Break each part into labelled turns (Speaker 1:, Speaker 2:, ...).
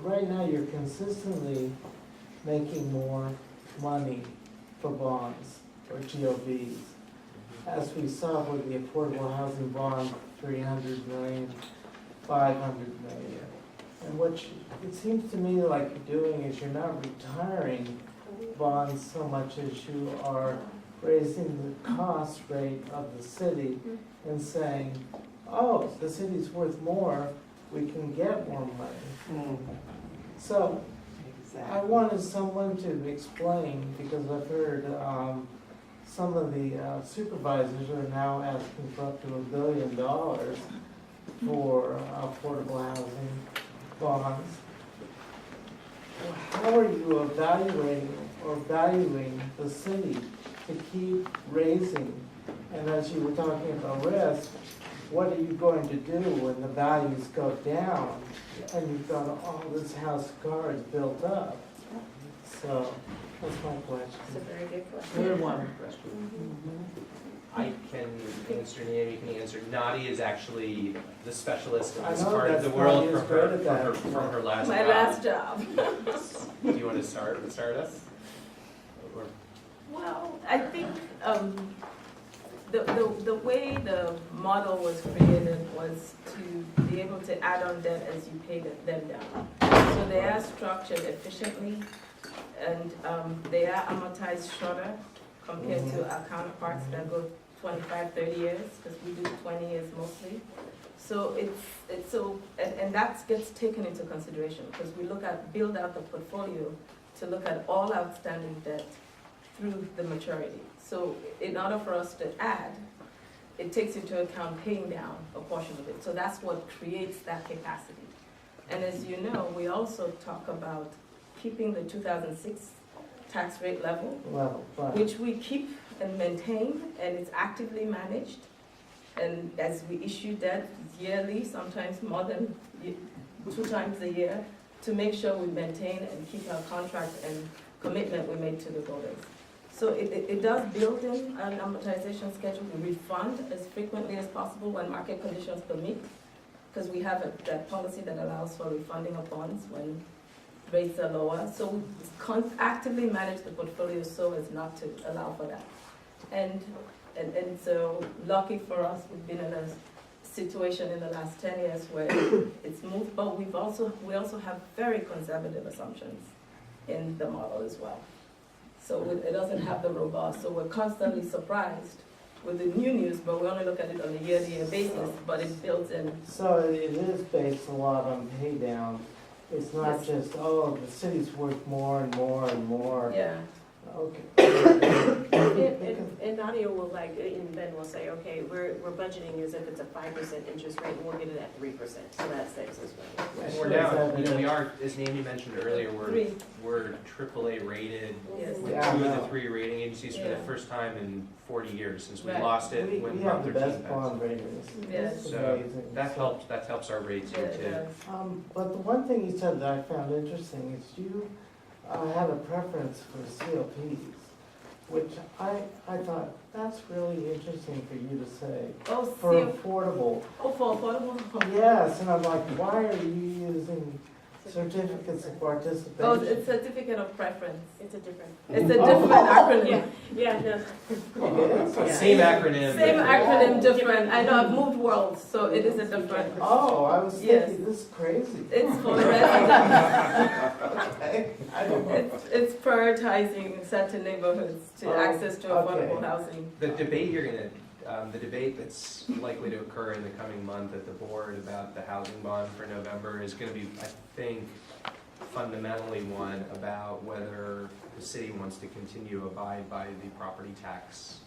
Speaker 1: right now you're consistently making more money for bonds or GOVs. As we saw with the affordable housing bond, 300 million, 500 million. And it seems to me like you're doing is you're not retiring bonds so much as you are raising the cost rate of the city and saying, oh, the city's worth more, we can get more money. So I wanted someone to explain, because I've heard some of the supervisors are now asking for up to $1 billion for affordable housing bonds. How are you evaluating or valuing the city to keep raising? And as you were talking about risk, what are you going to do when the values go down and you've got all this house of cards built up? So that's my question.
Speaker 2: That's a very good question.
Speaker 3: Good one.
Speaker 4: I can answer, Naomi can answer. Nadi is actually the specialist in
Speaker 1: I
Speaker 4: this
Speaker 1: know
Speaker 4: part of
Speaker 1: that's
Speaker 4: the world
Speaker 1: Nadia's great at that.
Speaker 4: from her last
Speaker 2: My
Speaker 4: job.
Speaker 2: last job.
Speaker 4: Do you want to start us? Or-
Speaker 2: Well, I think the way the model was created was to be able to add on debt as you pay them down. So they are structured efficiently, and they are amortized shorter compared to our counterparts that go 25, 30 years, because we do 20 years mostly. So and that gets taken into consideration, because we build out the portfolio to look at all outstanding debt through the maturity. So in order for us to add, it takes into account paying down a portion of it. So that's what creates that capacity. And as you know, we also talk about keeping the 2006 tax rate level, which we keep and maintain, and it's actively managed. And as we issue debt yearly, sometimes more than 2 times a year, to make sure we maintain and keep our contract and commitment we made to the voters. So it does build in an amortization schedule. We refund as frequently as possible when market conditions permit, because we have that policy that allows for refunding of bonds when rates are lower. So we actively manage the portfolio so as not to allow for that. And so lucky for us, we've been in a situation in the last 10 years where it's moved, but we also have very conservative assumptions in the model as well. So it doesn't have the robust, so we're constantly surprised with the new news, but we only look at it on a year-to-year basis, but it builds in.
Speaker 1: So it is based a lot on pay down. It's not
Speaker 2: Yes.
Speaker 1: just, oh, the city's worth more and more and more.
Speaker 2: Yeah.
Speaker 1: Okay.
Speaker 5: And Nadia will and Ben will say, okay, we're budgeting as if it's a 5% interest rate, and we'll get it at 3%, so that saves us money.
Speaker 4: And we're down, we are, as Naomi mentioned earlier,
Speaker 2: Three.
Speaker 4: we're AAA rated
Speaker 2: Yes.
Speaker 4: with
Speaker 1: Yeah, I
Speaker 4: 2 of
Speaker 1: know.
Speaker 4: the 3 rating agencies for the
Speaker 2: Yeah.
Speaker 4: first time in 40 years since we
Speaker 2: Right.
Speaker 4: lost it
Speaker 1: We
Speaker 4: when
Speaker 1: have
Speaker 4: Prop
Speaker 1: the
Speaker 4: 13
Speaker 1: best
Speaker 4: passed.
Speaker 1: bond ratings.
Speaker 2: Yes.
Speaker 1: It's
Speaker 4: So
Speaker 1: amazing.
Speaker 4: that helps our rates
Speaker 2: Yeah,
Speaker 4: here
Speaker 2: it
Speaker 4: too.
Speaker 2: does.
Speaker 1: But the one thing you said that I found interesting is you had a preference for CLPs, which I thought, that's really interesting for you to say.
Speaker 2: Oh,
Speaker 1: For
Speaker 2: see,
Speaker 1: affordable.
Speaker 2: for affordable.
Speaker 1: Yes, and I'm like, why are you using certificates of participation?
Speaker 2: Oh, it's certificate of preference.
Speaker 5: It's a different.
Speaker 2: It's a different acronym.
Speaker 5: Yeah, no.
Speaker 1: It is?
Speaker 5: Yeah.
Speaker 4: Same acronym.
Speaker 2: Same acronym, different. I know, I've moved worlds, so it is a different.
Speaker 1: Oh, I was
Speaker 2: Yes.
Speaker 1: thinking, this is crazy.
Speaker 2: It's for residents.
Speaker 1: Okay, I don't know.
Speaker 2: It's prioritizing certain neighborhoods to
Speaker 1: Oh,
Speaker 2: access to affordable
Speaker 1: okay.
Speaker 2: housing.
Speaker 4: The debate that's likely to occur in the coming month at the board about the housing bond for November is going to be, I think, fundamentally one about whether the city wants to continue to abide by the property tax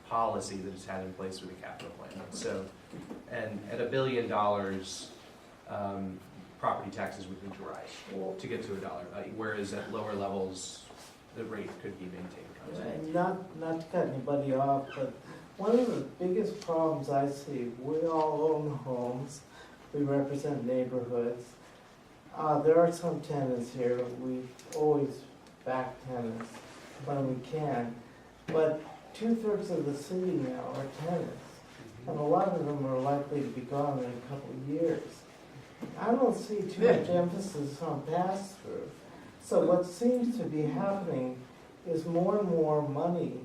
Speaker 4: policy that it's had in place with the capital plan. So, and at $1 billion, property taxes would need to rise to get to $1, whereas at lower levels, the rate could be maintained constant.
Speaker 1: Not to cut anybody off, but one of the biggest problems I see, we all own homes, we represent neighborhoods. There are some tenants here, we always back tenants when we can, but 2/3 of the city now are tenants, and a lot of them are likely to be gone in a couple of years. I don't see too much emphasis on pass-through. So what seems to be happening is more and more money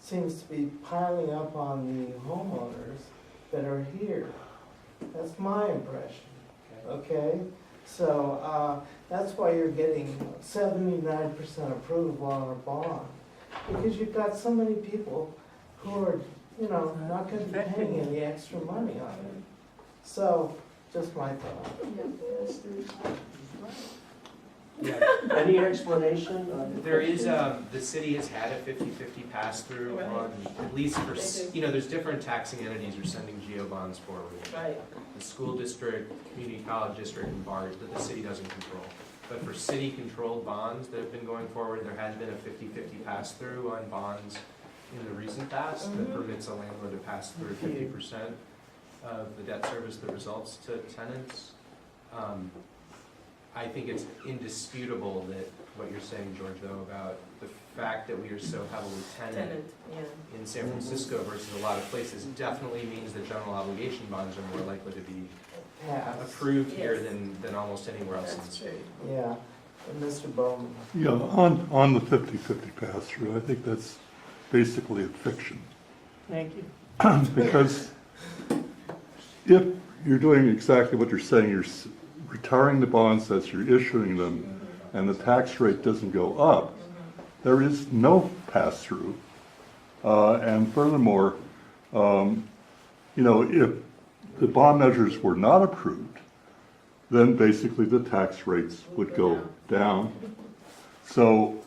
Speaker 1: seems to be piling up on the homeowners that are here. That's my impression, okay? So, that's why you're getting 79% approval on a bond. Because you've got so many people who are, not gonna be paying any extra money on it. So, just my thought.
Speaker 4: Yeah,
Speaker 3: Any explanation?
Speaker 4: there is, the city has had a 50/50 pass-through
Speaker 2: Right.
Speaker 4: on, at least for,
Speaker 2: They do.
Speaker 4: there's different taxing entities are sending GO bonds forward.
Speaker 2: Right,
Speaker 4: The school district, community college district, and bars that the city doesn't control. But for city-controlled bonds that have been going forward, there has been a 50/50 pass-through on bonds in the recent past that
Speaker 2: Mhm.
Speaker 4: permits a landlord to pass through 50% of the debt service that results to tenants. I think it's indisputable that what you're saying, George, though, about the fact that we are so heavily tenant
Speaker 2: tenant, yeah.
Speaker 4: in San Francisco versus a lot of places definitely means that general obligation bonds are more likely to be
Speaker 1: Pass,
Speaker 4: approved here
Speaker 2: Yes.
Speaker 4: than almost anywhere else in the
Speaker 2: That's
Speaker 4: state.
Speaker 2: true.
Speaker 1: yeah. And Mr. Bowman,
Speaker 6: Yeah, on the 50/50 pass-through, I think that's basically a fiction.
Speaker 3: Thank you.
Speaker 6: Because if you're doing exactly what you're saying, you're retiring the bonds as you're issuing them, and the tax rate doesn't go up, there is no pass-through. And furthermore, if the bond measures were not approved, then basically the tax rates would go down. So,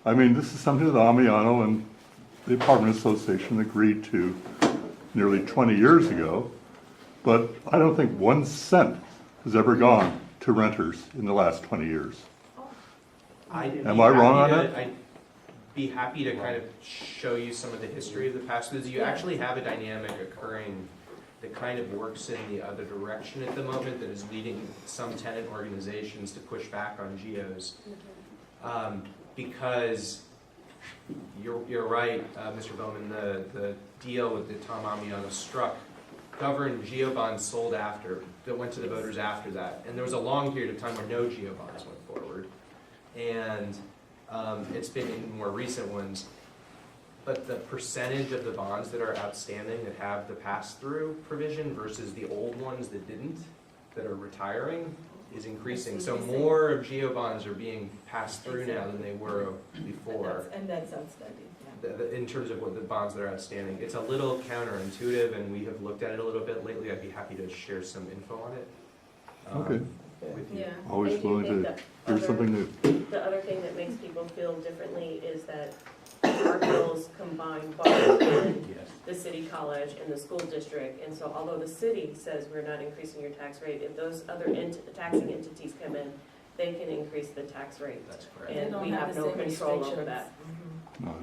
Speaker 6: this is something that Amiano and the Apartment Association agreed to nearly 20 years ago, but I don't think 1 cent has ever gone to renters in the last 20 years. Am I wrong on that?
Speaker 4: I'd be happy to kind of show you some of the history of the pass-throughs. You actually have a dynamic occurring that kind of works in the other direction at the moment that is leading some tenant organizations to push back on GEOs. Because you're right, Mr. Bowman, the deal that Tom Amiano struck governed GEO bonds sold after, that went to the voters after that. And there was a long period of time where no GEO bonds went forward. And it's been in more recent ones. But the percentage of the bonds that are outstanding that have the pass-through provision versus the old ones that didn't, that are retiring, is increasing. So more of GEO bonds are being passed through now than they were before.
Speaker 2: And that's outstanding, yeah.
Speaker 4: In terms of what the bonds that are outstanding. It's a little counterintuitive, and we have looked at it a little bit lately. I'd be happy to share some info on it.
Speaker 6: Okay.
Speaker 4: With you.
Speaker 2: Yeah.
Speaker 6: Always
Speaker 5: And do you
Speaker 6: willing
Speaker 5: think
Speaker 6: to
Speaker 5: the
Speaker 6: hear
Speaker 5: other-
Speaker 6: something new.
Speaker 5: The other thing that makes people feel differently is that our bills combine both in
Speaker 4: Yes.
Speaker 5: the city college and the school district. And so although the city says we're not increasing your tax rate, if those other taxing entities come in, they can increase the tax rate.
Speaker 4: That's correct.
Speaker 2: They
Speaker 5: And
Speaker 2: don't
Speaker 5: we have
Speaker 2: the
Speaker 5: no
Speaker 2: same
Speaker 5: control over
Speaker 2: restrictions.
Speaker 5: that.
Speaker 2: Mhm.
Speaker 6: No.